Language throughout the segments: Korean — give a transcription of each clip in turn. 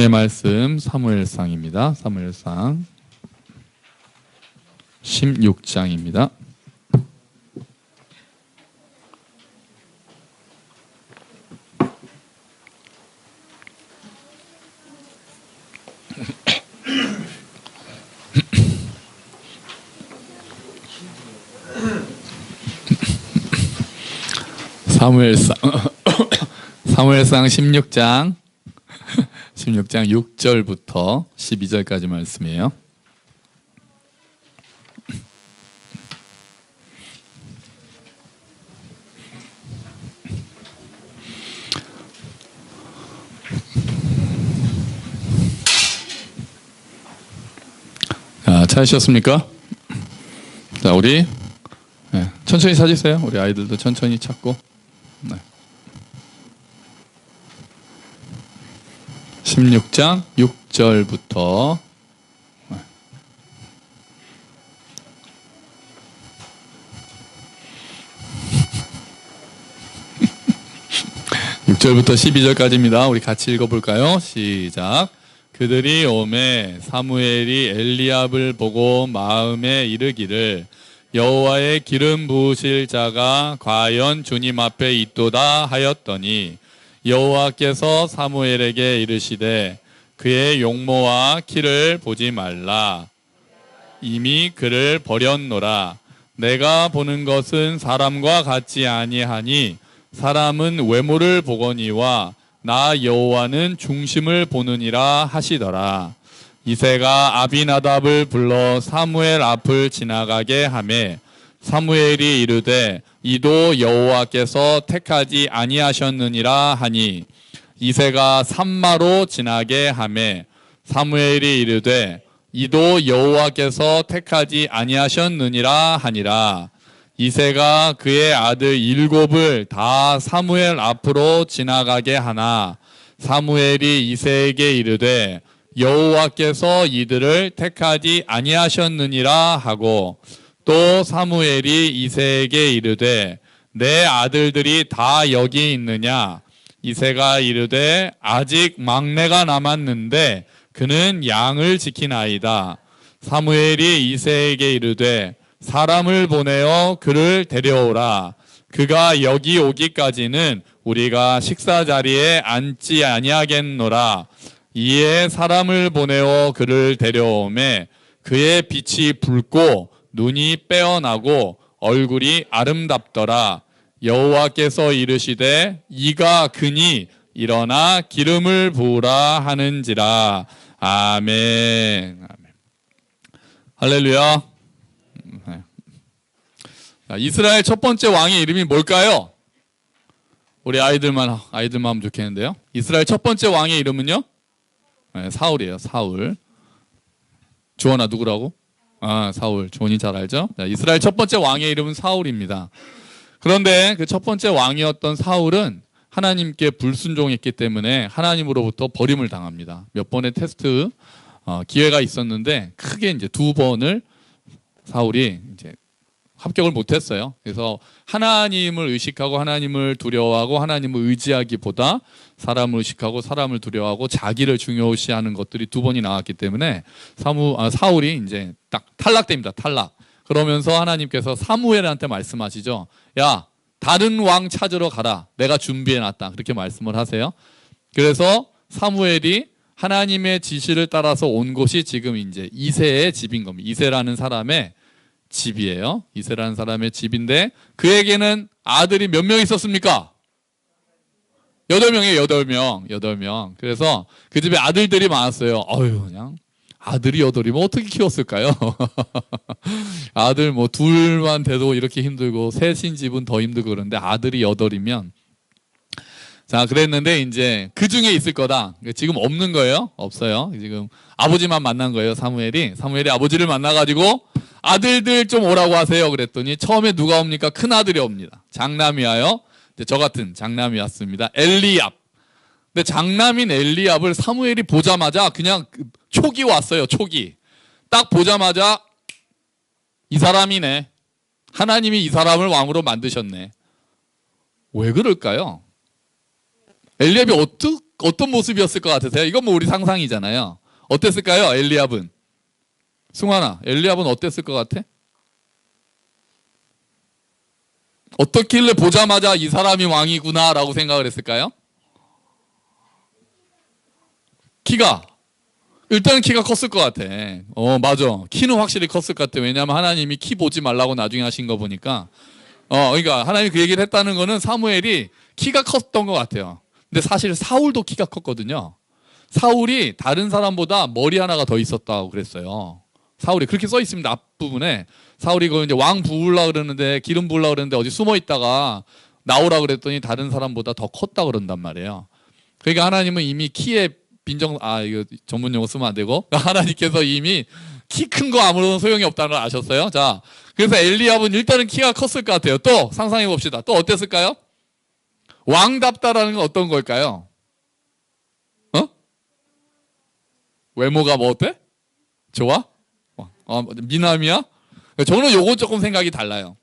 오늘의 말씀 사무엘상입니다. 사무엘상 16장입니다. 사무엘상 16장 6절부터 12절까지 말씀이에요. 자, 찾으셨습니까? 자, 우리 천천히 찾으세요. 우리 아이들도 천천히 찾고. 16장 6절부터 6절부터 12절까지입니다. 우리 같이 읽어볼까요? 시작. 그들이 오매 사무엘이 엘리압을 보고 마음에 이르기를 여호와의 기름 부으실 자가 과연 주님 앞에 있도다 하였더니 여호와께서 사무엘에게 이르시되 그의 용모와 키를 보지 말라. 이미 그를 버렸노라. 내가 보는 것은 사람과 같지 아니하니 사람은 외모를 보거니와 나 여호와는 중심을 보느니라 하시더라. 이새가 아비나답을 불러 사무엘 앞을 지나가게 하매 사무엘이 이르되 이도 여호와께서 택하지 아니하셨느니라 하니 이새가 산마로 지나게 하매 사무엘이 이르되 이도 여호와께서 택하지 아니하셨느니라 하니라. 이새가 그의 아들 7을 다 사무엘 앞으로 지나가게 하나 사무엘이 이새에게 이르되 여호와께서 이들을 택하지 아니하셨느니라 하고 또 사무엘이 이새에게 이르되 내 아들들이 다 여기 있느냐? 이새가 이르되 아직 막내가 남았는데 그는 양을 지키나이다. 사무엘이 이새에게 이르되 사람을 보내어 그를 데려오라. 그가 여기 오기까지는 우리가 식사 자리에 앉지 아니하겠노라. 이에 사람을 보내어 그를 데려오매 그의 빛이 붉고 눈이 빼어나고 얼굴이 아름답더라. 여호와께서 이르시되 이가 그니 일어나 기름을 부으라 하는지라. 아멘. 할렐루야. 이스라엘 첫 번째 왕의 이름이 뭘까요? 우리 아이들만 하면 좋겠는데요. 이스라엘 첫 번째 왕의 이름은요? 사울이에요. 사울. 주원아 누구라고? 사울. 주원이 잘 알죠? 이스라엘 첫 번째 왕의 이름은 사울입니다. 그런데 그 첫 번째 왕이었던 사울은 하나님께 불순종했기 때문에 하나님으로부터 버림을 당합니다. 몇 번의 테스트 기회가 있었는데 크게 이제 2번을 사울이 이제 합격을 못했어요. 그래서 하나님을 의식하고 하나님을 두려워하고 하나님을 의지하기보다 사람을 의식하고 사람을 두려워하고 자기를 중요시하는 것들이 2번이 나왔기 때문에 사울이 이제 딱 탈락됩니다. 탈락. 그러면서 하나님께서 사무엘한테 말씀하시죠. 야, 다른 왕 찾으러 가라. 내가 준비해놨다. 그렇게 말씀을 하세요. 그래서 사무엘이 하나님의 지시를 따라서 온 곳이 지금 이제 이새의 집인 겁니다. 이새라는 사람의 집이에요. 이새라는 사람의 집인데 그에게는 아들이 몇 명 있었습니까? 8명이에요. 8명. 그래서 그 집에 아들들이 많았어요. 그냥 아들이 8이면 어떻게 키웠을까요? 아들 뭐 2만 돼도 이렇게 힘들고 셋인 집은 더 힘들고 그런데 아들이 8이면 자, 그랬는데 이제 그 중에 있을 거다. 지금 없는 거예요. 없어요. 지금 아버지만 만난 거예요. 사무엘이 아버지를 만나가지고 아들들 좀 오라고 하세요. 그랬더니 처음에 누가 옵니까? 큰 아들이 옵니다. 장남이 와요. 저 같은 장남이 왔습니다. 엘리압. 근데 장남인 엘리압을 사무엘이 보자마자 그냥 촉이 왔어요. 촉이. 딱 보자마자 이 사람이네. 하나님이 이 사람을 왕으로 만드셨네. 왜 그럴까요? 엘리압이 어떤 모습이었을 것 같으세요? 이건 뭐 우리 상상이잖아요. 어땠을까요? 엘리압은. 승환아, 엘리압은 어땠을 것 같아? 어떻길래 보자마자 이 사람이 왕이구나 라고 생각을 했을까요? 키가. 일단은 키가 컸을 것 같아. 맞아. 키는 확실히 컸을 것 같아. 왜냐하면 하나님이 키 보지 말라고 나중에 하신 거 보니까. 그러니까 하나님이 그 얘기를 했다는 거는 사무엘이 키가 컸던 것 같아요. 근데 사실 사울도 키가 컸거든요. 사울이 다른 사람보다 머리 하나가 더 있었다고 그랬어요. 사울이 그렇게 써 있습니다. 앞부분에. 사울이 그 이제 왕 부으려고 그러는데 기름 부으려고 그러는데 어디 숨어 있다가 나오라 그랬더니 다른 사람보다 더 컸다 그런단 말이에요. 그러니까 하나님은 이미 키에 이거 전문 용어 쓰면 안 되고 하나님께서 이미 키 큰 거 아무런 소용이 없다는 걸 아셨어요. 자, 그래서 엘리압은 일단은 키가 컸을 것 같아요. 또 상상해 봅시다. 또 어땠을까요? 왕답다라는 건 어떤 걸까요? 외모가 뭐 어때? 좋아? 미남이야? 저는 요거 조금 생각이 달라요.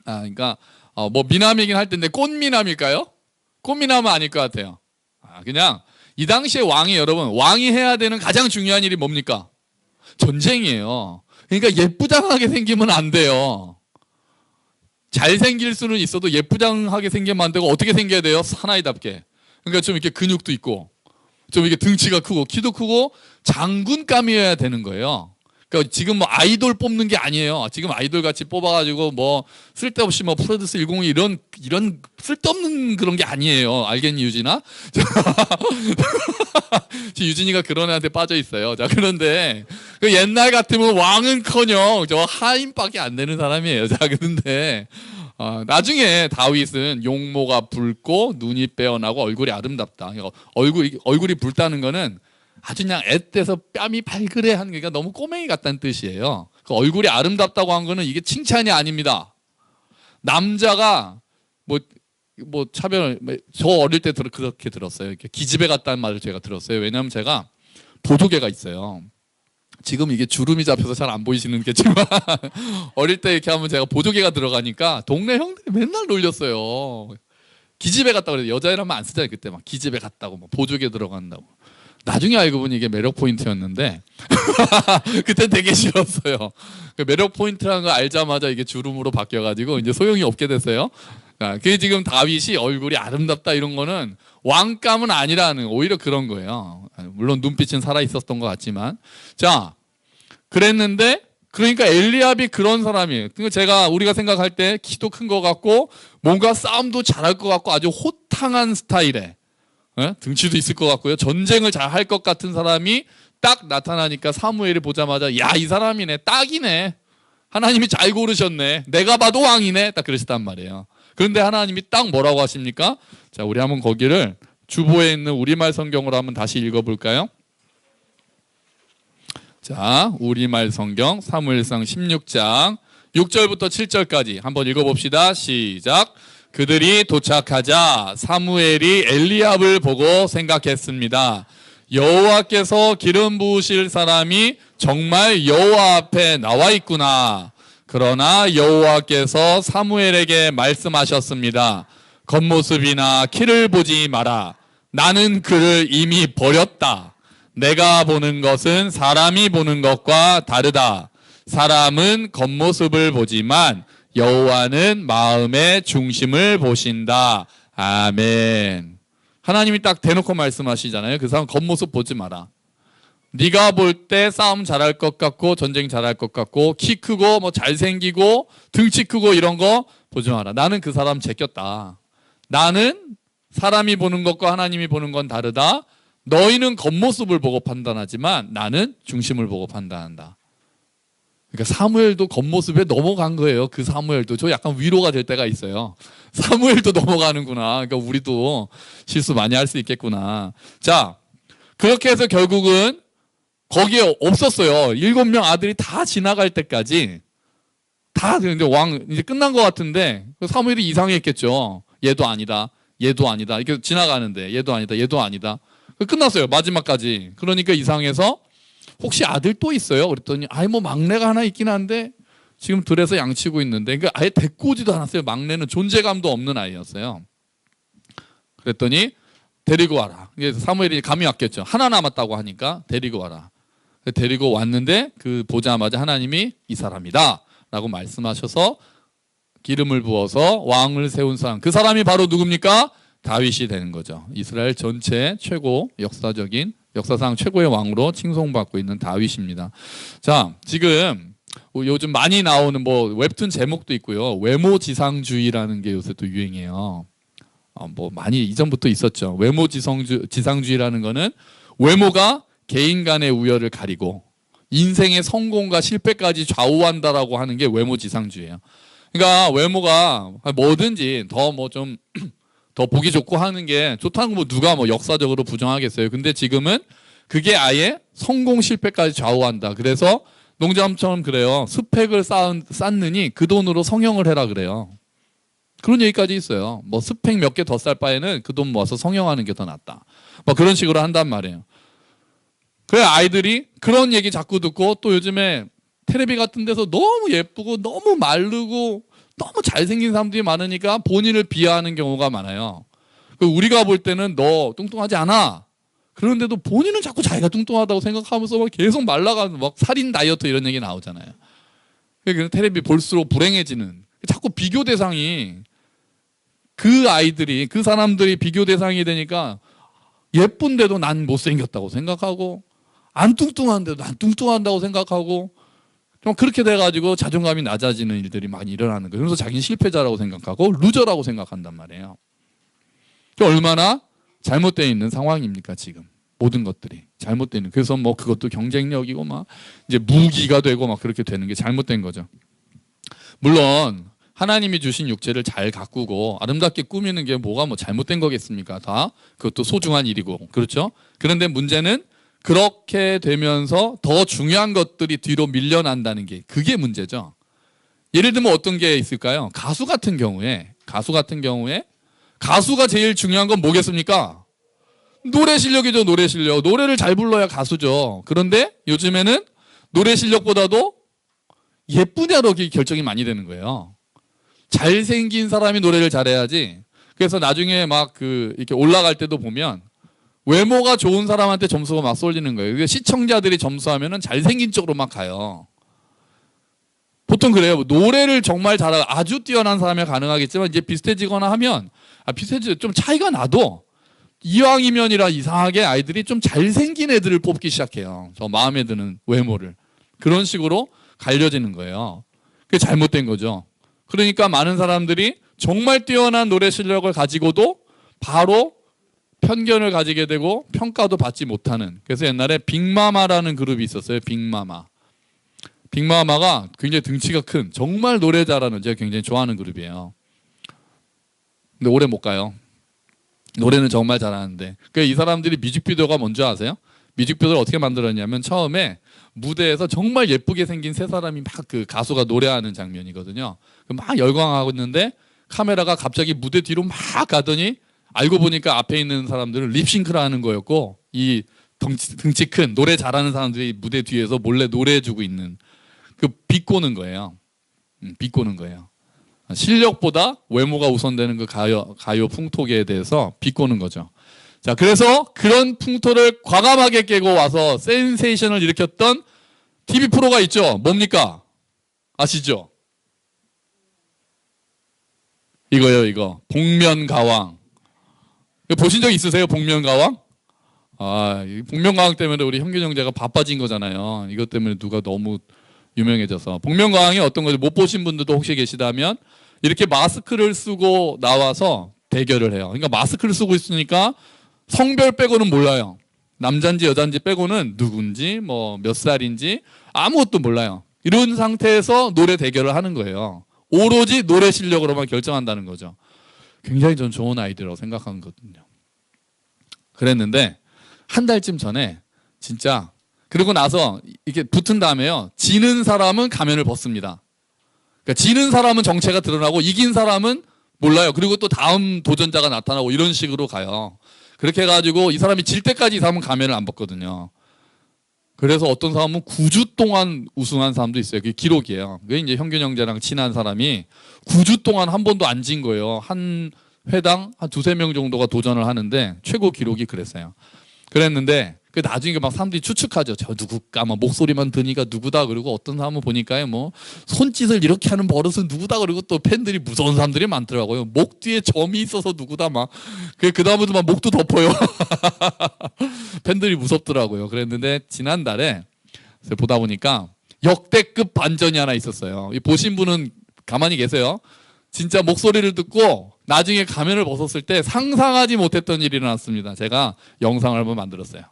그러니까 뭐 미남이긴 할 텐데 꽃미남일까요? 꽃미남은 아닐 것 같아요. 그냥 이 당시에 왕이 여러분 왕이 해야 되는 가장 중요한 일이 뭡니까? 전쟁이에요. 그러니까 예쁘장하게 생기면 안 돼요. 잘생길 수는 있어도 예쁘장하게 생기면 안 되고 어떻게 생겨야 돼요? 사나이답게. 그러니까 좀 이렇게 근육도 있고 좀 이렇게 등치가 크고 키도 크고 장군감이어야 되는 거예요. 그러니까 지금 뭐 아이돌 뽑는 게 아니에요. 지금 아이돌 같이 뽑아가지고 뭐 쓸데없이 뭐 프로듀스 102 이런 쓸데없는 그런 게 아니에요. 알겠니 유진아? 지금 유진이가 그런 애한테 빠져 있어요. 자 그런데 그 옛날 같으면 왕은커녕 저 하인밖에 안 되는 사람이에요. 자 그런데 나중에 다윗은 용모가 붉고 눈이 빼어나고 얼굴이 아름답다. 얼굴이 붉다는 거는 아주 그냥 앳돼서 뺨이 발그레 하는 게 너무 꼬맹이 같다는 뜻이에요. 그 얼굴이 아름답다고 한 거는 이게 칭찬이 아닙니다. 남자가 뭐 차별, 저 어릴 때 그렇게 들었어요. 이렇게 기집애 같다는 말을 제가 들었어요. 왜냐하면 제가 보조개가 있어요. 지금 이게 주름이 잡혀서 잘 안 보이시는 게지만 어릴 때 이렇게 하면 제가 보조개가 들어가니까 동네 형들이 맨날 놀렸어요. 기집애 같다고 그래요. 여자애라면 안 쓰잖아요. 그때 막 기집애 같다고 막 보조개 들어간다고. 나중에 알고 보니 이게 매력 포인트였는데 그때 되게 싫었어요. 그 매력 포인트라는 거 알자마자 이게 주름으로 바뀌어가지고 이제 소용이 없게 됐어요. 그게 지금 다윗이 얼굴이 아름답다 이런 거는 왕감은 아니라는 오히려 그런 거예요. 물론 눈빛은 살아 있었던 것 같지만 자 그랬는데 그러니까 엘리압이 그런 사람이에요. 그러니까 우리가 생각할 때 키도 큰 것 같고 뭔가 싸움도 잘할 것 같고 아주 호탕한 스타일의 등치도 있을 것 같고요. 전쟁을 잘 할 것 같은 사람이 딱 나타나니까 사무엘이 보자마자 야, 이 사람이네. 딱이네. 하나님이 잘 고르셨네. 내가 봐도 왕이네. 딱 그러셨단 말이에요. 그런데 하나님이 딱 뭐라고 하십니까? 자, 우리 한번 거기를 주보에 있는 우리말 성경으로 한번 다시 읽어볼까요? 자, 우리말 성경 사무엘상 16장 6절부터 7절까지 한번 읽어봅시다. 시작. 그들이 도착하자 사무엘이 엘리압을 보고 생각했습니다. 여호와께서 기름 부으실 사람이 정말 여호와 앞에 나와 있구나. 그러나 여호와께서 사무엘에게 말씀하셨습니다. 겉모습이나 키를 보지 마라. 나는 그를 이미 버렸다. 내가 보는 것은 사람이 보는 것과 다르다. 사람은 겉모습을 보지만 여호와는 마음의 중심을 보신다. 아멘. 하나님이 딱 대놓고 말씀하시잖아요. 그 사람 겉모습 보지 마라. 네가 볼 때 싸움 잘할 것 같고 전쟁 잘할 것 같고 키 크고 뭐 잘생기고 등치 크고 이런 거 보지 마라. 나는 그 사람 제꼈다. 나는 사람이 보는 것과 하나님이 보는 건 다르다. 너희는 겉모습을 보고 판단하지만 나는 중심을 보고 판단한다. 그러니까 사무엘도 겉모습에 넘어간 거예요. 그 사무엘도. 저 약간 위로가 될 때가 있어요. 사무엘도 넘어가는구나. 그러니까 우리도 실수 많이 할 수 있겠구나. 자, 그렇게 해서 결국은 거기에 없었어요. 7명 아들이 다 지나갈 때까지 다 이제 이제 끝난 것 같은데 사무엘이 이상했겠죠. 얘도 아니다. 얘도 아니다. 이렇게 지나가는데 얘도 아니다. 얘도 아니다. 끝났어요. 마지막까지. 그러니까 이상해서 혹시 아들 또 있어요? 그랬더니 뭐 막내가 하나 있긴 한데 지금 들에서 양치고 있는데 그러니까 아예 데리고 오지도 않았어요. 막내는 존재감도 없는 아이였어요. 그랬더니 데리고 와라. 그래서 사무엘이 감이 왔겠죠. 하나 남았다고 하니까 데리고 와라. 데리고 왔는데 그 보자마자 하나님이 이 사람이다 라고 말씀하셔서 기름을 부어서 왕을 세운 사람, 그 사람이 바로 누굽니까? 다윗이 되는 거죠. 이스라엘 전체 최고 역사상 최고의 왕으로 칭송받고 있는 다윗입니다. 자, 지금 요즘 많이 나오는 뭐 웹툰 제목도 있고요. 외모지상주의라는 게 요새 또 유행이에요. 뭐 많이 이전부터 있었죠. 외모지상주의라는 거는 외모가 개인 간의 우열을 가리고 인생의 성공과 실패까지 좌우한다라고 하는 게 외모지상주의예요. 그러니까 외모가 뭐든지 더 뭐 좀 더 보기 좋고 하는 게 좋다는 거 뭐 누가 뭐 역사적으로 부정하겠어요. 근데 지금은 그게 아예 성공 실패까지 좌우한다. 그래서 농담처럼 그래요. 스펙을 쌓느니 그 돈으로 성형을 해라 그래요. 그런 얘기까지 있어요. 뭐 스펙 몇 개 더 쌀 바에는 그 돈 모아서 성형하는 게 더 낫다. 뭐 그런 식으로 한단 말이에요. 그래 아이들이 그런 얘기 자꾸 듣고 또 요즘에 텔레비 같은 데서 너무 예쁘고 너무 마르고 너무 잘생긴 사람들이 많으니까 본인을 비하하는 경우가 많아요. 우리가 볼 때는 너 뚱뚱하지 않아. 그런데도 본인은 자꾸 자기가 뚱뚱하다고 생각하면서 막 계속 말라가는 막 살인 다이어트 이런 얘기 나오잖아요. 그래서 텔레비 볼수록 불행해지는 자꾸 비교 대상이 그 아이들이 그 사람들이 비교 대상이 되니까 예쁜데도 난 못생겼다고 생각하고 안 뚱뚱한데도 난 뚱뚱한다고 생각하고 좀 그렇게 돼가지고 자존감이 낮아지는 일들이 많이 일어나는 거예요. 그래서 자기는 실패자라고 생각하고 루저라고 생각한단 말이에요. 얼마나 잘못되어 있는 상황입니까 지금 모든 것들이 잘못되어 있는. 그래서 뭐 그것도 경쟁력이고 막 이제 무기가 되고 막 그렇게 되는 게 잘못된 거죠. 물론 하나님이 주신 육체를 잘 가꾸고 아름답게 꾸미는 게 뭐가 뭐 잘못된 거겠습니까? 다 그것도 소중한 일이고 그렇죠. 그런데 문제는 그렇게 되면서 더 중요한 것들이 뒤로 밀려난다는 게 그게 문제죠. 예를 들면 어떤 게 있을까요? 가수 같은 경우에 가수가 제일 중요한 건 뭐겠습니까? 노래 실력이죠. 노래 실력. 노래를 잘 불러야 가수죠. 그런데 요즘에는 노래 실력보다도 예쁘냐로 결정이 많이 되는 거예요. 잘생긴 사람이 노래를 잘해야지. 그래서 나중에 막 이렇게 올라갈 때도 보면 외모가 좋은 사람한테 점수가 막 쏠리는 거예요. 시청자들이 점수하면은 잘생긴 쪽으로 막 가요. 보통 그래요. 노래를 정말 잘하고 아주 뛰어난 사람이 가능하겠지만 이제 비슷해지거나 하면 좀 차이가 나도 이왕이면이라 이상하게 아이들이 좀 잘생긴 애들을 뽑기 시작해요. 저 마음에 드는 외모를. 그런 식으로 갈려지는 거예요. 그게 잘못된 거죠. 그러니까 많은 사람들이 정말 뛰어난 노래 실력을 가지고도 바로 편견을 가지게 되고 평가도 받지 못하는. 그래서 옛날에 빅마마라는 그룹이 있었어요. 빅마마가 굉장히 등치가 큰 정말 노래 잘하는 제가 굉장히 좋아하는 그룹이에요. 근데 오래 못 가요. 노래는 정말 잘하는데. 이 사람들이 뮤직비디오가 뭔지 아세요? 뮤직비디오를 어떻게 만들었냐면 처음에 무대에서 정말 예쁘게 생긴 세 사람이 막 그 가수가 노래하는 장면이거든요. 막 열광하고 있는데 카메라가 갑자기 무대 뒤로 막 가더니 알고 보니까 앞에 있는 사람들은 립싱크를 하는 거였고 이 등치 큰 노래 잘하는 사람들이 무대 뒤에서 몰래 노래해주고 있는 비꼬는 거예요. 비꼬는 거예요. 실력보다 외모가 우선되는 그 가요 풍토계에 대해서 비꼬는 거죠. 자, 그래서 그런 풍토를 과감하게 깨고 와서 센세이션을 일으켰던 TV 프로가 있죠. 뭡니까? 아시죠? 이거 복면가왕. 보신 적 있으세요? 복면가왕? 이 복면가왕 때문에 우리 형균 형제가 바빠진 거잖아요. 이것 때문에 누가 너무 유명해져서. 복면가왕이 어떤 거죠? 못 보신 분들도 혹시 계시다면 이렇게 마스크를 쓰고 나와서 대결을 해요. 그러니까 마스크를 쓰고 있으니까 성별 빼고는 몰라요. 남자인지 여자인지 빼고는 누군지 뭐 몇 살인지 아무것도 몰라요. 이런 상태에서 노래 대결을 하는 거예요. 오로지 노래 실력으로만 결정한다는 거죠. 굉장히 전 좋은 아이디어라고 생각한 거거든요. 그랬는데 한 달쯤 전에 진짜 그러고 나서 이렇게 붙은 다음에요. 지는 사람은 가면을 벗습니다. 그러니까 지는 사람은 정체가 드러나고 이긴 사람은 몰라요. 그리고 또 다음 도전자가 나타나고 이런 식으로 가요. 그렇게 해가지고 이 사람이 질 때까지 이 사람은 가면을 안 벗거든요. 그래서 어떤 사람은 9주 동안 우승한 사람도 있어요. 그게 기록이에요. 그게 이제 형균 형제랑 친한 사람이 9주 동안 한 번도 안 진 거예요. 한 회당 한 두세 명 정도가 도전을 하는데 최고 기록이 그랬어요. 그랬는데 그 나중에 막 사람들이 추측하죠. 저 누굴까? 막 목소리만 드니까 누구다. 그리고 어떤 사람은 보니까요, 뭐 손짓을 이렇게 하는 버릇은 누구다. 그리고 또 팬들이 무서운 사람들이 많더라고요. 목 뒤에 점이 있어서 누구다. 막 그 다음부터 막 목도 덮어요. 팬들이 무섭더라고요. 그랬는데 지난달에 보다 보니까 역대급 반전이 하나 있었어요. 보신 분은 가만히 계세요. 진짜 목소리를 듣고 나중에 가면을 벗었을 때 상상하지 못했던 일이 일어났습니다. 제가 영상을 한번 만들었어요.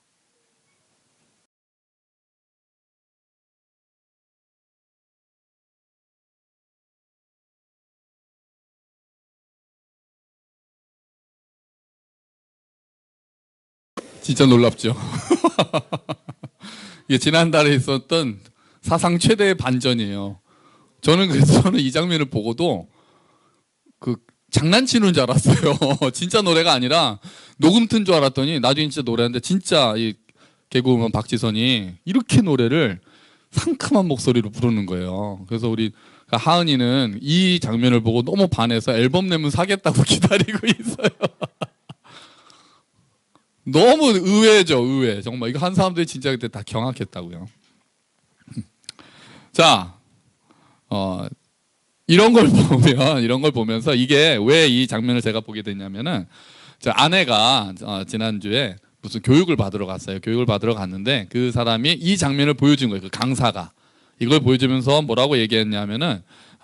진짜 놀랍죠. 이게 지난달에 있었던 사상 최대의 반전이에요. 저는 이 장면을 보고도 그 장난치는 줄 알았어요. 진짜 노래가 아니라 녹음 튼 줄 알았더니 나중에 진짜 노래하는데 진짜 이 개그우먼 박지선이 이렇게 노래를 상큼한 목소리로 부르는 거예요. 그래서 우리 하은이는 이 장면을 보고 너무 반해서 앨범 내면 사겠다고 기다리고 있어요. 너무 의외죠, 의외. 정말 이거 한 사람들이 진짜 그때 다 경악했다고요. 자, 이런 걸 보면서 이게 왜 이 장면을 제가 보게 됐냐면은 저 아내가 지난주에 무슨 교육을 받으러 갔어요. 교육을 받으러 갔는데 그 사람이 이 장면을 보여준 거예요. 그 강사가 이걸 보여주면서 뭐라고 얘기했냐면은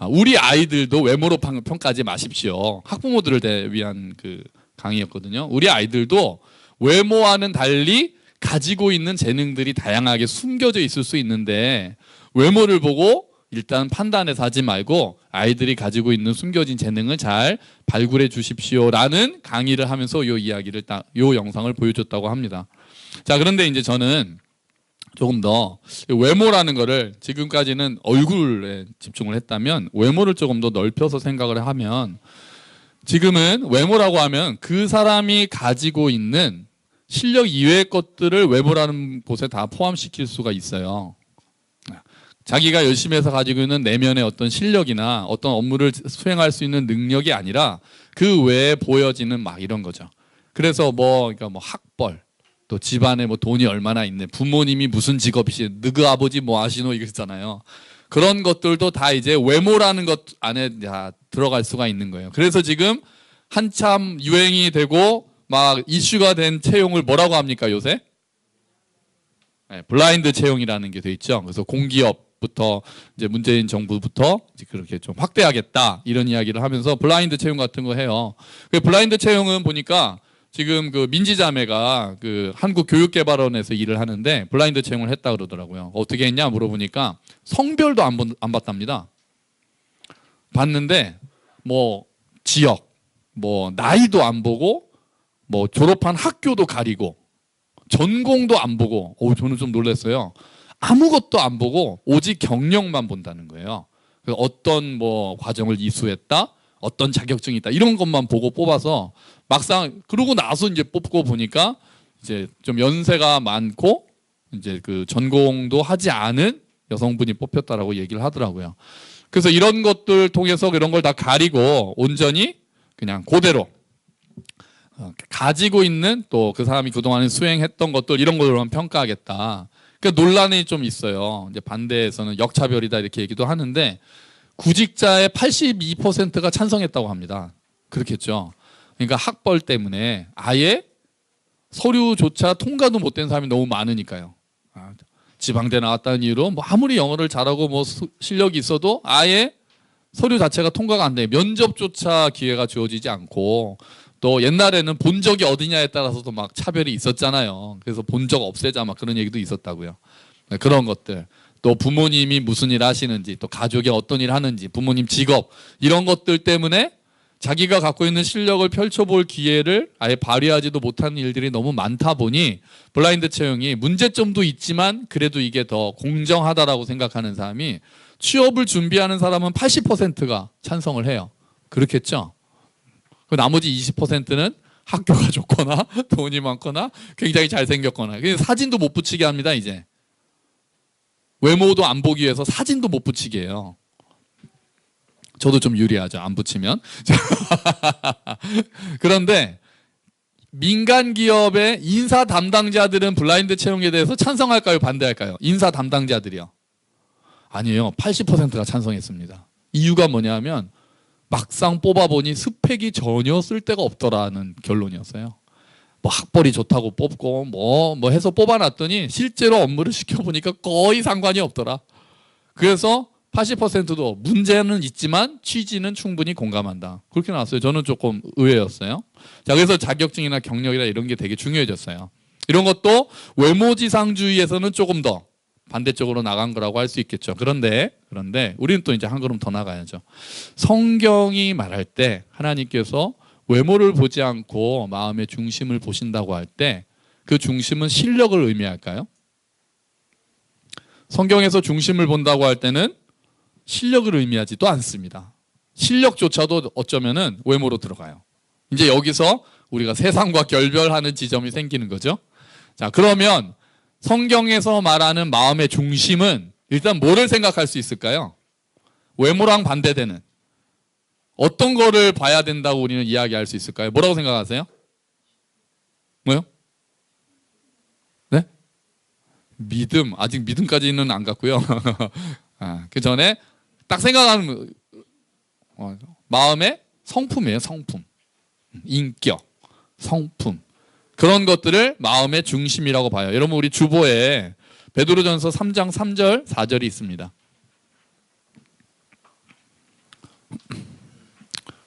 우리 아이들도 외모로 평가하지 마십시오. 학부모들을 위한 그 강의였거든요. 우리 아이들도 외모와는 달리 가지고 있는 재능들이 다양하게 숨겨져 있을 수 있는데 외모를 보고 일단 판단해서 하지 말고 아이들이 가지고 있는 숨겨진 재능을 잘 발굴해 주십시오라는 강의를 하면서 요 영상을 보여줬다고 합니다. 자, 그런데 이제 저는 조금 더 외모라는 거를 지금까지는 얼굴에 집중을 했다면 외모를 조금 더 넓혀서 생각을 하면 지금은 외모라고 하면 그 사람이 가지고 있는 실력 이외의 것들을 외모라는 곳에 다 포함시킬 수가 있어요. 자기가 열심히 해서 가지고 있는 내면의 어떤 실력이나 어떤 업무를 수행할 수 있는 능력이 아니라 그 외에 보여지는 막 이런 거죠. 그래서 그러니까 학벌, 또 집안에 돈이 얼마나 있네, 부모님이 무슨 직업이시, 너그 아버지 뭐 하시노 이거 있잖아요. 그런 것들도 다 이제 외모라는 것 안에 다 들어갈 수가 있는 거예요. 그래서 지금 한참 유행이 되고 막 이슈가 된 채용을 뭐라고 합니까 요새? 네, 블라인드 채용이라는 게 돼 있죠. 그래서 공기업부터 이제 문재인 정부부터 이제 그렇게 좀 확대하겠다 이런 이야기를 하면서 블라인드 채용 같은 거 해요. 그 블라인드 채용은 보니까 지금 그 민지자매가 그 한국교육개발원에서 일을 하는데 블라인드 채용을 했다 그러더라고요. 어떻게 했냐 물어보니까 성별도 안 봤답니다. 봤는데 뭐 지역, 뭐 나이도 안 보고 뭐 졸업한 학교도 가리고 전공도 안 보고, 저는 좀 놀랐어요. 아무것도 안 보고 오직 경력만 본다는 거예요. 그래서 어떤 과정을 이수했다, 어떤 자격증이 있다 이런 것만 보고 뽑아서 막상 그러고 나서 이제 뽑고 보니까 이제 좀 연세가 많고 이제 그 전공도 하지 않은 여성분이 뽑혔다라고 얘기를 하더라고요. 그래서 이런 것들 통해서 그런 걸 다 가리고 온전히 그냥 그대로 가지고 있는 또 그 사람이 그동안에 수행했던 것들 이런 걸로만 평가하겠다. 그러니까 논란이 좀 있어요. 이제 반대에서는 역차별이다 이렇게 얘기도 하는데 구직자의 82%가 찬성했다고 합니다. 그렇겠죠. 그러니까 학벌 때문에 아예 서류조차 통과도 못된 사람이 너무 많으니까요. 지방대 나왔다는 이유로 아무리 영어를 잘하고 실력이 있어도 아예 서류 자체가 통과가 안 돼. 면접조차 기회가 주어지지 않고 또 옛날에는 본 적이 어디냐에 따라서도 막 차별이 있었잖아요. 그래서 본 적 없애자 막 그런 얘기도 있었다고요. 그런 것들. 또 부모님이 무슨 일 하시는지, 또 가족이 어떤 일 하는지, 부모님 직업 이런 것들 때문에 자기가 갖고 있는 실력을 펼쳐볼 기회를 아예 발휘하지도 못하는 일들이 너무 많다 보니 블라인드 채용이 문제점도 있지만 그래도 이게 더 공정하다라고 생각하는 사람이 취업을 준비하는 사람은 80%가 찬성을 해요. 그렇겠죠? 그 나머지 20%는 학교가 좋거나 돈이 많거나 굉장히 잘생겼거나 사진도 못 붙이게 합니다. 이제 외모도 안 보기 위해서 사진도 못 붙이게 해요. 저도 좀 유리하죠. 안 붙이면. 그런데 민간 기업의 인사 담당자들은 블라인드 채용에 대해서 찬성할까요? 반대할까요? 인사 담당자들이요. 아니에요. 80%가 찬성했습니다. 이유가 뭐냐면 막상 뽑아보니 스펙이 전혀 쓸데가 없더라는 결론이었어요. 뭐 학벌이 좋다고 뽑고 뭐 해서 뽑아놨더니 실제로 업무를 시켜보니까 거의 상관이 없더라. 그래서 80%도 문제는 있지만 취지는 충분히 공감한다. 그렇게 나왔어요. 저는 조금 의외였어요. 자, 그래서 자격증이나 경력이나 이런 게 되게 중요해졌어요. 이런 것도 외모지상주의에서는 조금 더 반대쪽으로 나간 거라고 할 수 있겠죠. 그런데 우리는 또 이제 한 걸음 더 나가야죠. 성경이 말할 때 하나님께서 외모를 보지 않고 마음의 중심을 보신다고 할 때 그 중심은 실력을 의미할까요? 성경에서 중심을 본다고 할 때는 실력을 의미하지도 않습니다. 실력조차도 어쩌면은 외모로 들어가요. 이제 여기서 우리가 세상과 결별하는 지점이 생기는 거죠. 자, 그러면 성경에서 말하는 마음의 중심은 일단 뭐를 생각할 수 있을까요? 외모랑 반대되는 어떤 거를 봐야 된다고 우리는 이야기할 수 있을까요? 뭐라고 생각하세요? 뭐요? 네? 믿음. 아직 믿음까지는 안 갔고요. 그 전에 딱 생각하는 마음의 성품이에요. 성품. 인격, 성품. 그런 것들을 마음의 중심이라고 봐요. 여러분 우리 주보에 베드로전서 3장 3절 4절이 있습니다.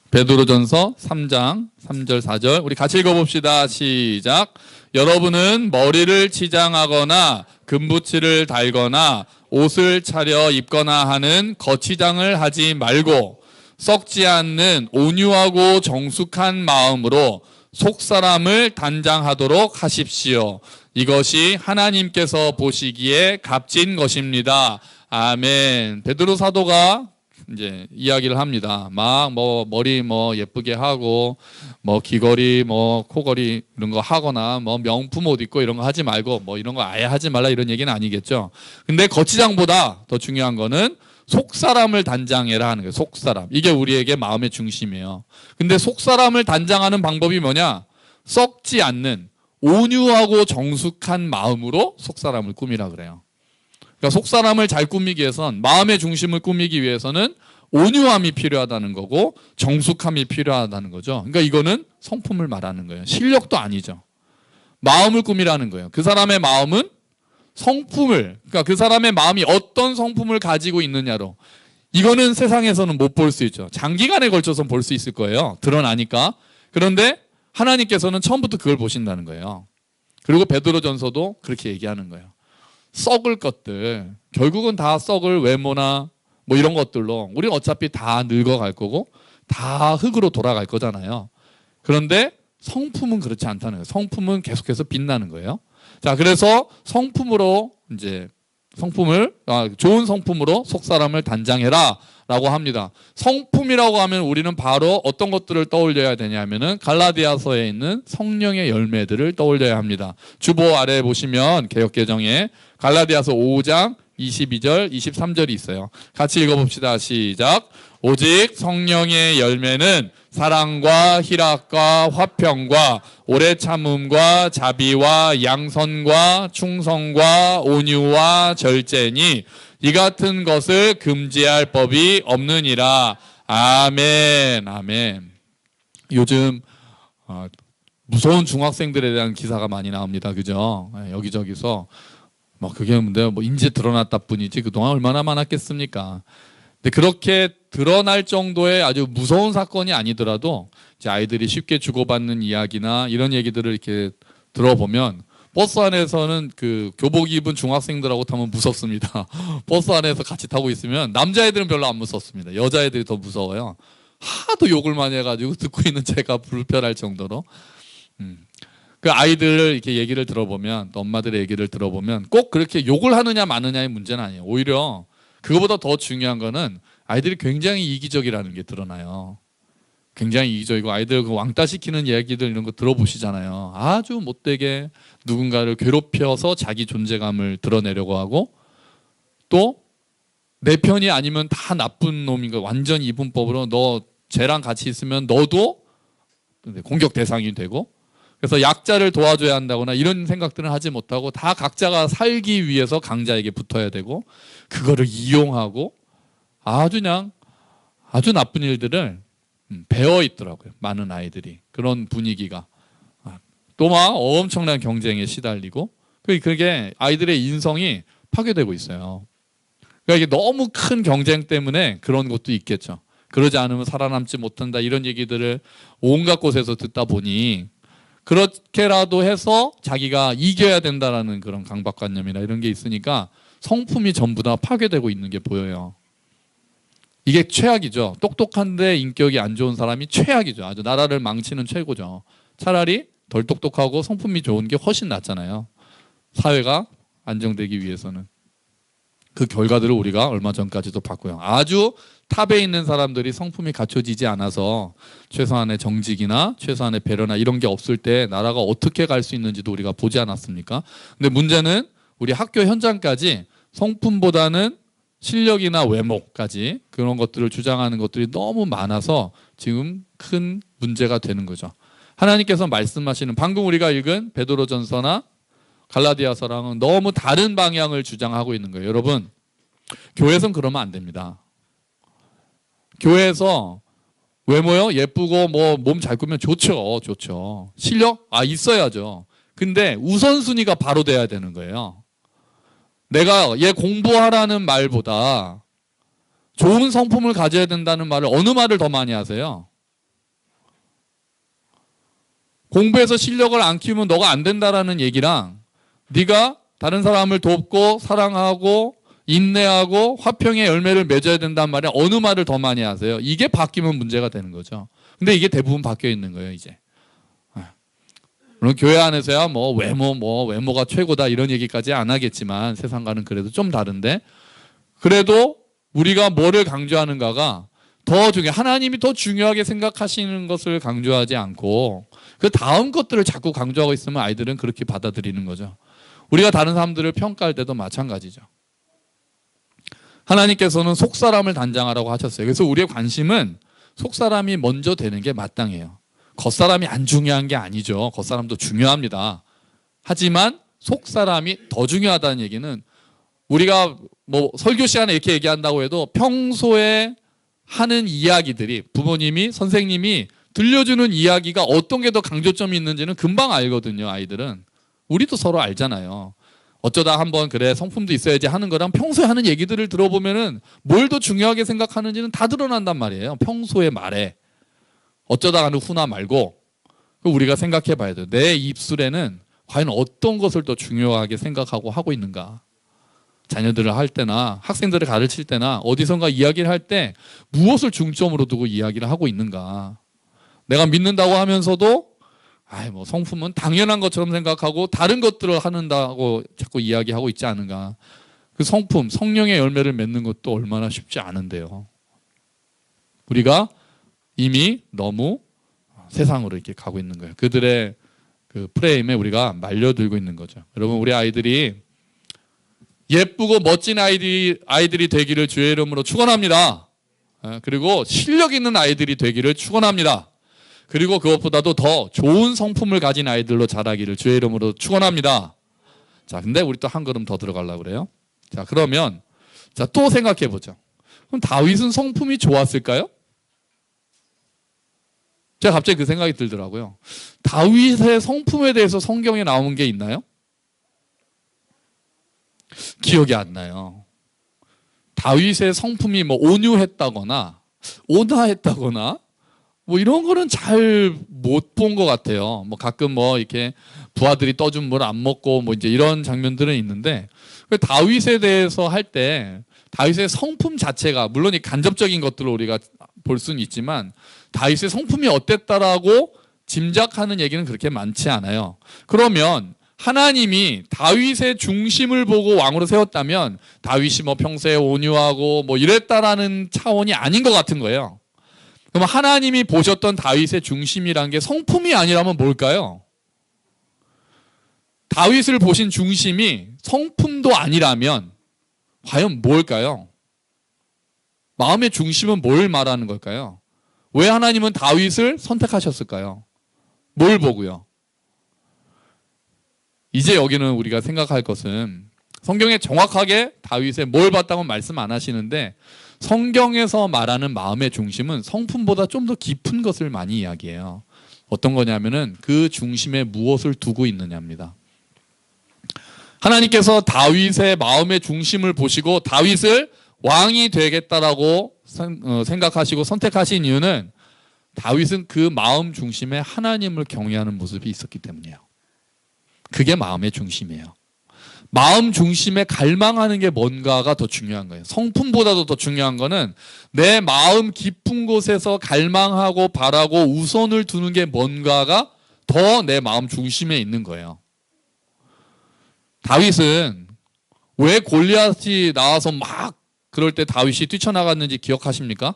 베드로전서 3장 3절 4절 우리 같이 읽어봅시다. 시작. 여러분은 머리를 치장하거나 금붙이를 달거나 옷을 차려 입거나 하는 거치장을 하지 말고 썩지 않는 온유하고 정숙한 마음으로 속사람을 단장하도록 하십시오. 이것이 하나님께서 보시기에 값진 것입니다. 아멘. 베드로 사도가 이제 이야기를 합니다. 막 뭐 머리 뭐 예쁘게 하고 뭐 귀걸이 뭐 코걸이 이런 거 하거나 뭐 명품 옷 입고 이런 거 하지 말고 뭐 이런 거 아예 하지 말라 이런 얘기는 아니겠죠. 근데 거치장보다 더 중요한 거는 속사람을 단장해라 하는 거예요. 속사람. 이게 우리에게 마음의 중심이에요. 근데 속사람을 단장하는 방법이 뭐냐? 썩지 않는 온유하고 정숙한 마음으로 속사람을 꾸미라 그래요. 그러니까 속사람을 잘 꾸미기 위해선 마음의 중심을 꾸미기 위해서는 온유함이 필요하다는 거고 정숙함이 필요하다는 거죠. 그러니까 이거는 성품을 말하는 거예요. 실력도 아니죠. 마음을 꾸미라는 거예요. 그 사람의 마음은 성품을, 그러니까 그 사람의 마음이 어떤 성품을 가지고 있느냐로, 이거는 세상에서는 못 볼 수 있죠. 장기간에 걸쳐서 볼 수 있을 거예요. 드러나니까. 그런데 하나님께서는 처음부터 그걸 보신다는 거예요. 그리고 베드로전서도 그렇게 얘기하는 거예요. 썩을 것들, 결국은 다 썩을 외모나 뭐 이런 것들로 우리는 어차피 다 늙어갈 거고 다 흙으로 돌아갈 거잖아요. 그런데 성품은 그렇지 않다는 거예요. 성품은 계속해서 빛나는 거예요. 자, 그래서 성품으로 이제 좋은 성품으로 속사람을 단장해라 라고 합니다. 성품이라고 하면 우리는 바로 어떤 것들을 떠올려야 되냐면은 갈라디아서에 있는 성령의 열매들을 떠올려야 합니다. 주보 아래에 보시면 개역개정에 갈라디아서 5장 22절 23절이 있어요. 같이 읽어봅시다. 시작. 오직 성령의 열매는 사랑과 희락과 화평과 오래 참음과 자비와 양선과 충성과 온유와 절제니 이 같은 것을 금지할 법이 없느니라. 아멘. 아멘. 요즘 무서운 중학생들에 대한 기사가 많이 나옵니다. 그죠? 여기저기서 뭐 그게 뭐 인지 드러났다 뿐이지 그동안 얼마나 많았겠습니까? 근데 그렇게 드러날 정도의 아주 무서운 사건이 아니더라도 이제 아이들이 쉽게 주고받는 이야기나 이런 얘기들을 이렇게 들어보면 버스 안에서는 그 교복 입은 중학생들하고 타면 무섭습니다. 버스 안에서 같이 타고 있으면 남자애들은 별로 안 무섭습니다. 여자애들이 더 무서워요. 하도 욕을 많이 해가지고 듣고 있는 제가 불편할 정도로. 그 아이들 이렇게 얘기를 들어보면, 또 엄마들의 얘기를 들어보면 꼭 그렇게 욕을 하느냐 마느냐의 문제는 아니에요. 오히려 그거보다 더 중요한 거는 아이들이 굉장히 이기적이라는 게 드러나요. 굉장히 이기적이고 아이들 그 왕따시키는 이야기들 이런 거 들어보시잖아요. 아주 못되게 누군가를 괴롭혀서 자기 존재감을 드러내려고 하고 또 내 편이 아니면 다 나쁜 놈인 거 완전 이분법으로 너 쟤랑 같이 있으면 너도 공격 대상이 되고 그래서 약자를 도와줘야 한다거나 이런 생각들은 하지 못하고 다 각자가 살기 위해서 강자에게 붙어야 되고 그거를 이용하고 아주 그냥 아주 나쁜 일들을 배워 있더라고요. 많은 아이들이. 그런 분위기가. 또 막 엄청난 경쟁에 시달리고 그게 아이들의 인성이 파괴되고 있어요. 그러니까 이게 너무 큰 경쟁 때문에 그런 것도 있겠죠. 그러지 않으면 살아남지 못한다 이런 얘기들을 온갖 곳에서 듣다 보니 그렇게라도 해서 자기가 이겨야 된다라는 그런 강박관념이나 이런 게 있으니까 성품이 전부 다 파괴되고 있는 게 보여요. 이게 최악이죠. 똑똑한데 인격이 안 좋은 사람이 최악이죠. 아주 나라를 망치는 최고죠. 차라리 덜 똑똑하고 성품이 좋은 게 훨씬 낫잖아요. 사회가 안정되기 위해서는. 그 결과들을 우리가 얼마 전까지도 봤고요. 아주 탑에 있는 사람들이 성품이 갖춰지지 않아서 최소한의 정직이나 최소한의 배려나 이런 게 없을 때 나라가 어떻게 갈 수 있는지도 우리가 보지 않았습니까? 근데 문제는 우리 학교 현장까지 성품보다는 실력이나 외모까지 그런 것들을 주장하는 것들이 너무 많아서 지금 큰 문제가 되는 거죠. 하나님께서 말씀하시는 방금 우리가 읽은 베드로전서나 갈라디아서랑은 너무 다른 방향을 주장하고 있는 거예요. 여러분, 교회에서는 그러면 안 됩니다. 교회에서 외모요? 예쁘고 뭐 몸 잘 꾸면 좋죠. 좋죠. 실력? 있어야죠. 근데 우선순위가 바로 돼야 되는 거예요. 내가 얘 공부하라는 말보다 좋은 성품을 가져야 된다는 말을 어느 말을 더 많이 하세요? 공부해서 실력을 안 키우면 너가 안 된다라는 얘기랑 네가 다른 사람을 돕고 사랑하고 인내하고 화평의 열매를 맺어야 된다는 말에 어느 말을 더 많이 하세요? 이게 바뀌면 문제가 되는 거죠. 근데 이게 대부분 바뀌어 있는 거예요, 이제. 물론 교회 안에서야 외모가 최고다 이런 얘기까지 안 하겠지만 세상과는 그래도 좀 다른데 그래도 우리가 뭐를 강조하는가가 더 중요해. 하나님이 더 중요하게 생각하시는 것을 강조하지 않고 그 다음 것들을 자꾸 강조하고 있으면 아이들은 그렇게 받아들이는 거죠. 우리가 다른 사람들을 평가할 때도 마찬가지죠. 하나님께서는 속사람을 단장하라고 하셨어요. 그래서 우리의 관심은 속사람이 먼저 되는 게 마땅해요. 겉사람이 안 중요한 게 아니죠. 겉사람도 중요합니다. 하지만 속사람이 더 중요하다는 얘기는 우리가 뭐 설교 시간에 이렇게 얘기한다고 해도 평소에 하는 이야기들이 부모님이 선생님이 들려주는 이야기가 어떤 게 더 강조점이 있는지는 금방 알거든요. 아이들은. 우리도 서로 알잖아요. 어쩌다 한번 그래 성품도 있어야지 하는 거랑 평소에 하는 얘기들을 들어보면은 뭘 더 중요하게 생각하는지는 다 드러난단 말이에요. 평소의 말에. 어쩌다 하는 후나 말고 우리가 생각해 봐야 돼요. 내 입술에는 과연 어떤 것을 더 중요하게 생각하고 하고 있는가. 자녀들을 할 때나 학생들을 가르칠 때나 어디선가 이야기를 할 때 무엇을 중점으로 두고 이야기를 하고 있는가. 내가 믿는다고 하면서도 성품은 당연한 것처럼 생각하고 다른 것들을 하는다고 자꾸 이야기하고 있지 않은가. 그 성품, 성령의 열매를 맺는 것도 얼마나 쉽지 않은데요. 우리가 이미 너무 세상으로 이렇게 가고 있는 거예요. 그들의 그 프레임에 우리가 말려들고 있는 거죠. 여러분, 우리 아이들이 예쁘고 멋진 아이들이 되기를 주의 이름으로 축원합니다. 그리고 실력 있는 아이들이 되기를 축원합니다. 그리고 그것보다도 더 좋은 성품을 가진 아이들로 자라기를 주의 이름으로 축원합니다. 자, 근데 우리 또 한 걸음 더 들어가려고 그래요. 자, 그러면 또 생각해 보죠. 그럼 다윗은 성품이 좋았을까요? 제가 갑자기 그 생각이 들더라고요. 다윗의 성품에 대해서 성경에 나오는 게 있나요? 기억이 안 나요. 다윗의 성품이 온유했다거나 온화했다거나 이런 거는 잘 못 본 것 같아요. 가끔 이렇게 부하들이 떠준 물 안 먹고 이제 이런 장면들은 있는데 다윗에 대해서 할 때 다윗의 성품 자체가 물론 이 간접적인 것들을 우리가 볼 수는 있지만 다윗의 성품이 어땠다라고 짐작하는 얘기는 그렇게 많지 않아요. 그러면 하나님이 다윗의 중심을 보고 왕으로 세웠다면 다윗이 평소에 온유하고 이랬다라는 차원이 아닌 것 같은 거예요. 그럼 하나님이 보셨던 다윗의 중심이란 게 성품이 아니라면 뭘까요? 다윗을 보신 중심이 성품도 아니라면 과연 뭘까요? 마음의 중심은 뭘 말하는 걸까요? 왜 하나님은 다윗을 선택하셨을까요? 뭘 보고요? 이제 여기는 우리가 생각할 것은 성경에 정확하게 다윗의 뭘 봤다고 말씀 안 하시는데 성경에서 말하는 마음의 중심은 성품보다 좀 더 깊은 것을 많이 이야기해요. 어떤 거냐면은 그 중심에 무엇을 두고 있느냐입니다. 하나님께서 다윗의 마음의 중심을 보시고 다윗을 왕이 되겠다라고 생각하시고 선택하신 이유는 다윗은 그 마음 중심에 하나님을 경외하는 모습이 있었기 때문이에요. 그게 마음의 중심이에요. 마음 중심에 갈망하는 게 뭔가가 더 중요한 거예요. 성품보다도 더 중요한 거는 내 마음 깊은 곳에서 갈망하고 바라고 우선을 두는 게 뭔가가 더 내 마음 중심에 있는 거예요. 다윗은 왜 골리앗이 나와서 막 그럴 때 다윗이 뛰쳐나갔는지 기억하십니까?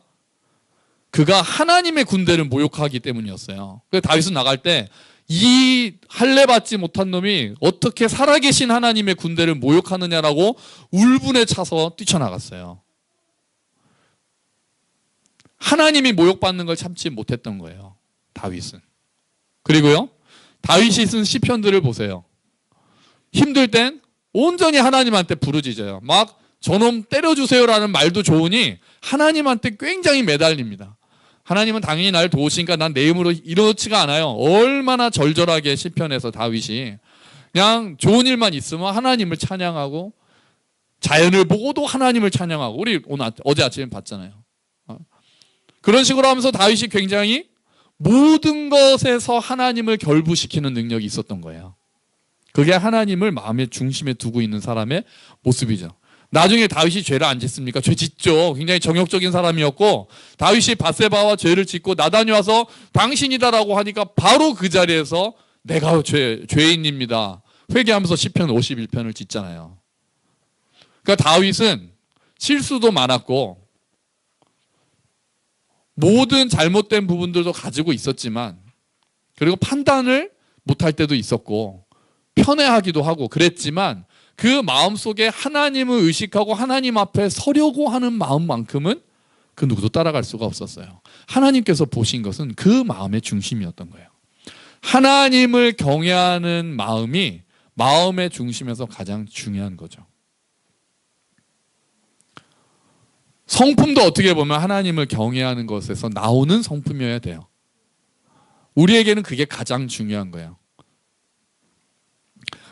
그가 하나님의 군대를 모욕하기 때문이었어요. 그래서 다윗은 나갈 때 이 할례 받지 못한 놈이 어떻게 살아계신 하나님의 군대를 모욕하느냐라고 울분에 차서 뛰쳐나갔어요. 하나님이 모욕받는 걸 참지 못했던 거예요, 다윗은. 그리고요, 다윗이 쓴 시편들을 보세요. 힘들 땐 온전히 하나님한테 부르짖어요. 막 저놈 때려주세요라는 말도 좋으니 하나님한테 굉장히 매달립니다. 하나님은 당연히 날 도우시니까 난 내 힘으로 이렇지가 않아요. 얼마나 절절하게 시편에서 다윗이 그냥 좋은 일만 있으면 하나님을 찬양하고 자연을 보고도 하나님을 찬양하고 우리 어제 아침에 봤잖아요. 그런 식으로 하면서 다윗이 굉장히 모든 것에서 하나님을 결부시키는 능력이 있었던 거예요. 그게 하나님을 마음의 중심에 두고 있는 사람의 모습이죠. 나중에 다윗이 죄를 안 짓습니까? 죄 짓죠. 굉장히 정욕적인 사람이었고 다윗이 밧세바와 죄를 짓고 나단이 와서 당신이다라고 하니까 바로 그 자리에서 내가 죄인입니다. 회개하면서 시편 51편을 짓잖아요. 그러니까 다윗은 실수도 많았고 모든 잘못된 부분들도 가지고 있었지만 그리고 판단을 못할 때도 있었고 편애하기도 하고 그랬지만 그 마음속에 하나님을 의식하고 하나님 앞에 서려고 하는 마음만큼은 그 누구도 따라갈 수가 없었어요. 하나님께서 보신 것은 그 마음의 중심이었던 거예요. 하나님을 경외하는 마음이 마음의 중심에서 가장 중요한 거죠. 성품도 어떻게 보면 하나님을 경외하는 것에서 나오는 성품이어야 돼요. 우리에게는 그게 가장 중요한 거예요.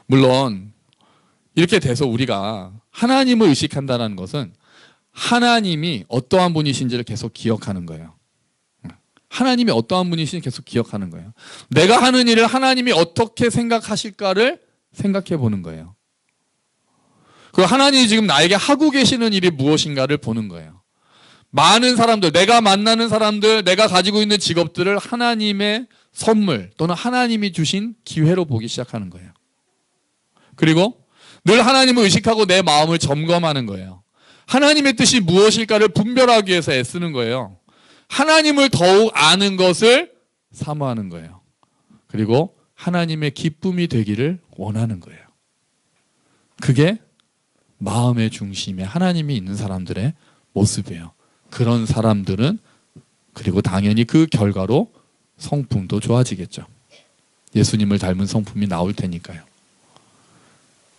물론 이렇게 돼서 우리가 하나님을 의식한다는 것은 하나님이 어떠한 분이신지를 계속 기억하는 거예요. 하나님이 어떠한 분이신지 계속 기억하는 거예요. 내가 하는 일을 하나님이 어떻게 생각하실까를 생각해 보는 거예요. 그리고 하나님이 지금 나에게 하고 계시는 일이 무엇인가를 보는 거예요. 많은 사람들, 내가 만나는 사람들, 내가 가지고 있는 직업들을 하나님의 선물 또는 하나님이 주신 기회로 보기 시작하는 거예요. 그리고 늘 하나님을 의식하고 내 마음을 점검하는 거예요. 하나님의 뜻이 무엇일까를 분별하기 위해서 애쓰는 거예요. 하나님을 더욱 아는 것을 사모하는 거예요. 그리고 하나님의 기쁨이 되기를 원하는 거예요. 그게 마음의 중심에 하나님이 있는 사람들의 모습이에요. 그런 사람들은 그리고 당연히 그 결과로 성품도 좋아지겠죠. 예수님을 닮은 성품이 나올 테니까요.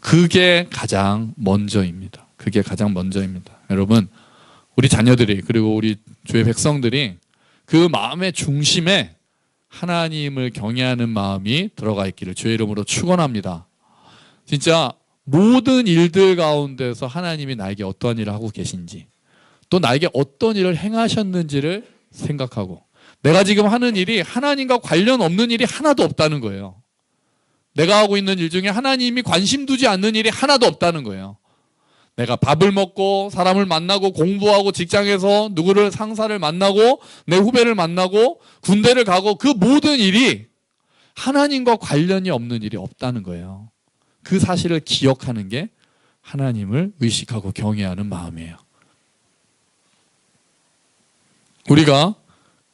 그게 가장 먼저입니다. 그게 가장 먼저입니다. 여러분, 우리 자녀들이 그리고 우리 주의 백성들이 그 마음의 중심에 하나님을 경외하는 마음이 들어가 있기를 주의 이름으로 축원합니다. 진짜 모든 일들 가운데서 하나님이 나에게 어떠한 일을 하고 계신지 또 나에게 어떤 일을 행하셨는지를 생각하고 내가 지금 하는 일이 하나님과 관련 없는 일이 하나도 없다는 거예요. 내가 하고 있는 일 중에 하나님이 관심 두지 않는 일이 하나도 없다는 거예요. 내가 밥을 먹고 사람을 만나고 공부하고 직장에서 누구를 상사를 만나고 내 후배를 만나고 군대를 가고 그 모든 일이 하나님과 관련이 없는 일이 없다는 거예요. 그 사실을 기억하는 게 하나님을 의식하고 경외하는 마음이에요. 우리가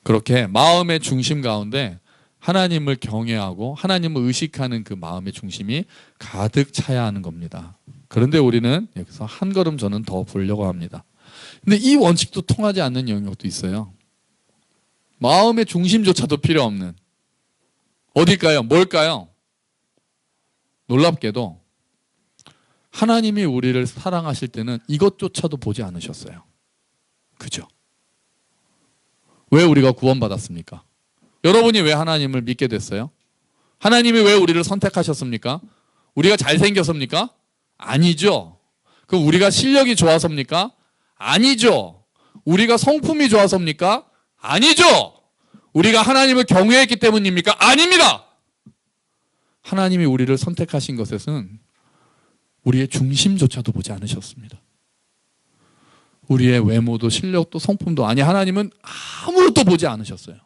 그렇게 마음의 중심 가운데 하나님을 경외하고 하나님을 의식하는 그 마음의 중심이 가득 차야 하는 겁니다. 그런데 우리는 여기서 한 걸음 저는 더 보려고 합니다. 근데 이 원칙도 통하지 않는 영역도 있어요. 마음의 중심조차도 필요 없는. 어딜까요? 뭘까요? 놀랍게도 하나님이 우리를 사랑하실 때는 이것조차도 보지 않으셨어요. 그죠? 왜 우리가 구원받았습니까? 여러분이 왜 하나님을 믿게 됐어요? 하나님이 왜 우리를 선택하셨습니까? 우리가 잘생겼습니까? 아니죠. 그럼 우리가 실력이 좋아서입니까? 아니죠. 우리가 성품이 좋아서입니까? 아니죠. 우리가 하나님을 경외했기 때문입니까? 아닙니다. 하나님이 우리를 선택하신 것에는 우리의 중심조차도 보지 않으셨습니다. 우리의 외모도 실력도 성품도 아니 하나님은 아무것도 보지 않으셨어요.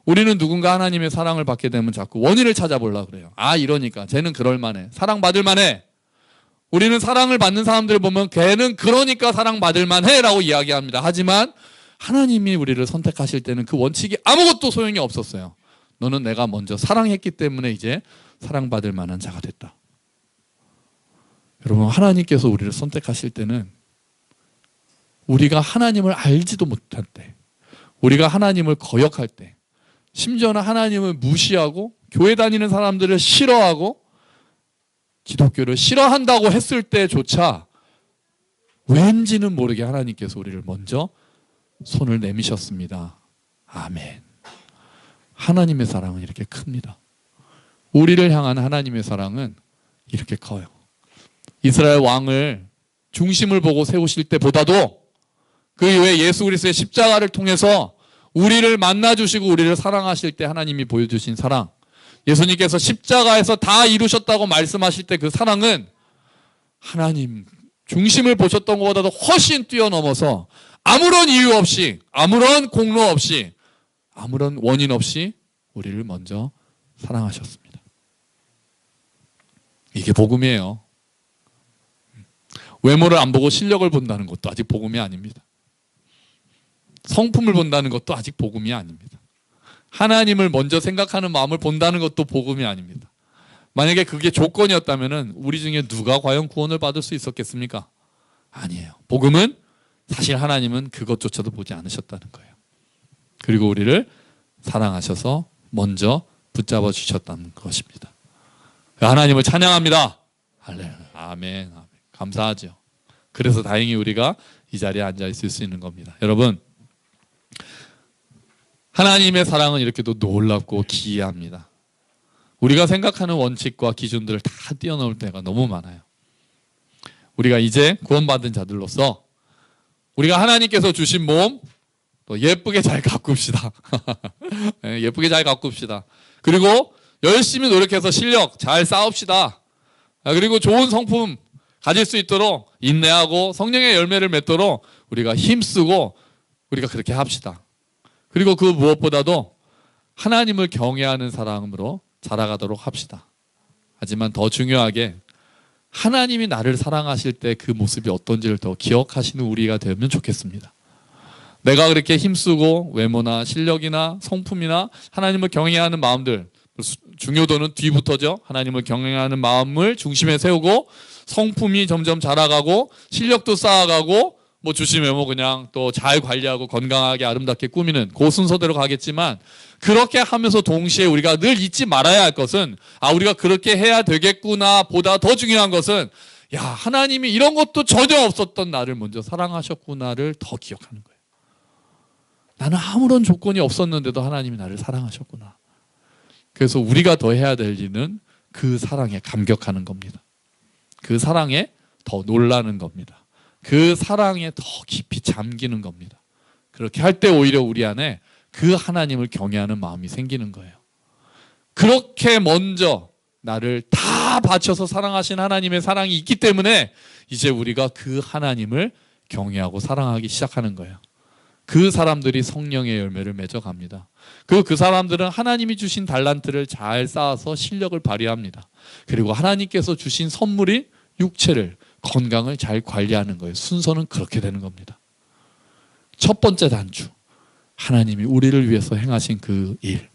우리는 누군가 하나님의 사랑을 받게 되면 자꾸 원인을 찾아보려고 그래요. 아 이러니까 쟤는 그럴만해. 사랑받을 만해. 우리는 사랑을 받는 사람들을 보면 걔는 그러니까 사랑받을 만해 라고 이야기합니다. 하지만 하나님이 우리를 선택하실 때는 그 원칙이 아무것도 소용이 없었어요. 너는 내가 먼저 사랑했기 때문에 이제 사랑받을 만한 자가 됐다. 여러분 하나님께서 우리를 선택하실 때는 우리가 하나님을 알지도 못할 때, 우리가 하나님을 거역할 때, 심지어는 하나님을 무시하고 교회 다니는 사람들을 싫어하고 기독교를 싫어한다고 했을 때조차 왠지는 모르게 하나님께서 우리를 먼저 손을 내미셨습니다. 아멘. 하나님의 사랑은 이렇게 큽니다. 우리를 향한 하나님의 사랑은 이렇게 커요. 이스라엘 왕을 중심을 보고 세우실 때보다도 그 이후에 예수 그리스도의 십자가를 통해서 우리를 만나주시고 우리를 사랑하실 때 하나님이 보여주신 사랑, 예수님께서 십자가에서 다 이루셨다고 말씀하실 때 그 사랑은 하나님 중심을 보셨던 것보다도 훨씬 뛰어넘어서 아무런 이유 없이, 아무런 공로 없이, 아무런 원인 없이 우리를 먼저 사랑하셨습니다. 이게 복음이에요. 외모를 안 보고 실력을 본다는 것도 아직 복음이 아닙니다. 성품을 본다는 것도 아직 복음이 아닙니다. 하나님을 먼저 생각하는 마음을 본다는 것도 복음이 아닙니다. 만약에 그게 조건이었다면 우리 중에 누가 과연 구원을 받을 수 있었겠습니까? 아니에요. 복음은 사실 하나님은 그것조차도 보지 않으셨다는 거예요. 그리고 우리를 사랑하셔서 먼저 붙잡아 주셨다는 것입니다. 하나님을 찬양합니다. 할렐루야. 아멘. 아멘. 감사하죠. 그래서 다행히 우리가 이 자리에 앉아 있을 수 있는 겁니다. 여러분, 하나님의 사랑은 이렇게도 놀랍고 기이합니다. 우리가 생각하는 원칙과 기준들을 다 뛰어넘을 때가 너무 많아요. 우리가 이제 구원받은 자들로서 우리가 하나님께서 주신 몸 또 예쁘게 잘 가꿉시다. 예쁘게 잘 가꿉시다. 그리고 열심히 노력해서 실력 잘 쌓읍시다. 그리고 좋은 성품 가질 수 있도록 인내하고 성령의 열매를 맺도록 우리가 힘쓰고 우리가 그렇게 합시다. 그리고 그 무엇보다도 하나님을 경외하는 사람으로 자라가도록 합시다. 하지만 더 중요하게 하나님이 나를 사랑하실 때 그 모습이 어떤지를 더 기억하시는 우리가 되면 좋겠습니다. 내가 그렇게 힘쓰고 외모나 실력이나 성품이나 하나님을 경외하는 마음들, 중요도는 뒤부터죠. 하나님을 경외하는 마음을 중심에 세우고 성품이 점점 자라가고 실력도 쌓아가고 뭐 주신 외모 그냥 또 잘 관리하고 건강하게 아름답게 꾸미는 그 순서대로 가겠지만 그렇게 하면서 동시에 우리가 늘 잊지 말아야 할 것은 우리가 그렇게 해야 되겠구나 보다 더 중요한 것은 하나님이 이런 것도 전혀 없었던 나를 먼저 사랑하셨구나를 더 기억하는 거예요. 나는 아무런 조건이 없었는데도 하나님이 나를 사랑하셨구나. 그래서 우리가 더 해야 될 일은 그 사랑에 감격하는 겁니다. 그 사랑에 더 놀라는 겁니다. 그 사랑에 더 깊이 잠기는 겁니다. 그렇게 할 때 오히려 우리 안에 그 하나님을 경외하는 마음이 생기는 거예요. 그렇게 먼저 나를 다 바쳐서 사랑하신 하나님의 사랑이 있기 때문에 이제 우리가 그 하나님을 경외하고 사랑하기 시작하는 거예요. 그 사람들이 성령의 열매를 맺어갑니다. 그리고 그 사람들은 하나님이 주신 달란트를 잘 쌓아서 실력을 발휘합니다. 그리고 하나님께서 주신 선물이 육체를, 건강을 잘 관리하는 거예요. 순서는 그렇게 되는 겁니다. 첫 번째 단추, 하나님이 우리를 위해서 행하신 그 일,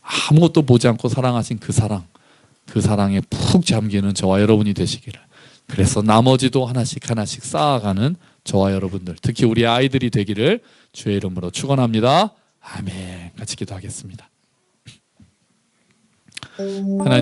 아무것도 보지 않고 사랑하신 그 사랑, 그 사랑에 푹 잠기는 저와 여러분이 되시기를. 그래서 나머지도 하나씩 하나씩 쌓아가는 저와 여러분들, 특히 우리 아이들이 되기를 주의 이름으로 축원합니다. 아멘. 같이 기도하겠습니다. 하나님